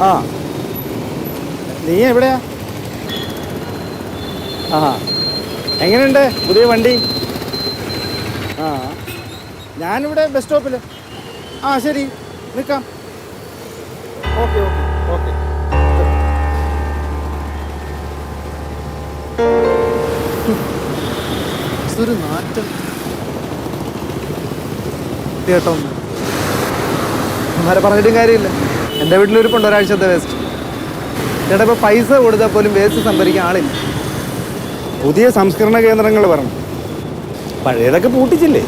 ആ നീ എവിടെയാ? ആ എങ്ങനെയുണ്ട് പുതിയ വണ്ടി? ആ ഞാനിവിടെ ബസ് സ്റ്റോപ്പിൽ. ആ ശരി, നിൽക്കാം. Okay okay okay. ഒരു നാറ്റം കേട്ടോ. അവരെ പറഞ്ഞിട്ടും കാര്യമില്ല. എൻ്റെ വീട്ടിലൊരുപ്പുണ്ട് ഒരാഴ്ചത്തെ വേസ്റ്റ്. ചേട്ടാ ഇപ്പോൾ പൈസ കൊടുത്താൽ പോലും വേസ്റ്റ് സംഭരിക്കാൻ ആളില്ല. പുതിയ സംസ്കരണ കേന്ദ്രങ്ങൾ പറഞ്ഞു, പഴയതൊക്കെ പൂട്ടിച്ചില്ലേ?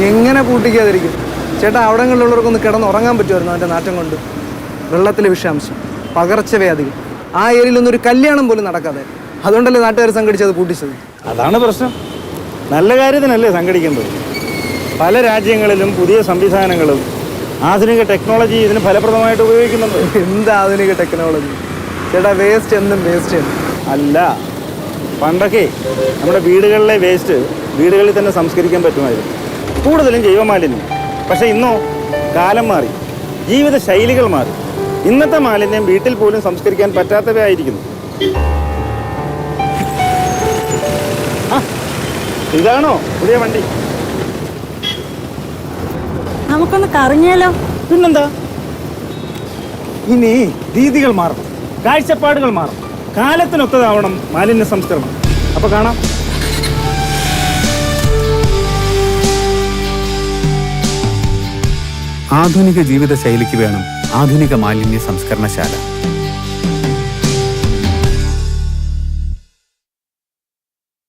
എങ്ങനെ പൂട്ടിക്കാതിരിക്കും ചേട്ടാ? അവിടങ്ങളിലുള്ളവർക്കൊന്ന് കിടന്നുറങ്ങാൻ പറ്റുമായിരുന്നു അവൻ്റെ നാറ്റം കൊണ്ട്. വെള്ളത്തിലെ വിഷാംശം, പകർച്ചവ്യാധികൾ, ആ ഏരിയയിലൊന്നും ഒരു കല്യാണം പോലും നടക്കാതെ. അതുകൊണ്ടല്ലേ നാട്ടുകാർ സംഘടിച്ചത് പൂട്ടിച്ചത്. അതാണ് പ്രശ്നം. നല്ല കാര്യത്തിനല്ലേ സംഘടിക്കേണ്ടത്. പല രാജ്യങ്ങളിലും പുതിയ സംവിധാനങ്ങളും ആധുനിക ടെക്നോളജി ഇതിന് ഫലപ്രദമായിട്ട് ഉപയോഗിക്കുന്നുണ്ട്. എന്ത് ആധുനിക ടെക്നോളജി ചേട്ടാ? വേസ്റ്റ് എന്നും വേസ്റ്റ് അല്ല, പണ്ടൊക്കെ നമ്മുടെ വീടുകളിലെ വേസ്റ്റ് വീടുകളിൽ തന്നെ സംസ്കരിക്കാൻ പറ്റുമായിരുന്നു, കൂടുതലും ജൈവമാലിന്യം. പക്ഷേ ഇന്നോ കാലം മാറി, ജീവിത ശൈലികൾ മാറി. ഇന്നത്തെ മാലിന്യം വീട്ടിൽ പോലും സംസ്കരിക്കാൻ പറ്റാത്തവയായിരിക്കുന്നു. ഇതാണോ പുതിയ വണ്ടി? നമുക്കൊന്ന് കറങ്ങിയാലോ? പിന്നെന്താ? ഇനി രീതികൾ മാറും, കാഴ്ചപ്പാടുകൾ മാറും, കാലത്തിനൊത്തതാവണം മാലിന്യ സംസ്കരണം. അപ്പൊ കാണാം. ആധുനിക ജീവിത ശൈലിക്ക് വേണം ആധുനിക മാലിന്യ സംസ്കരണശാല.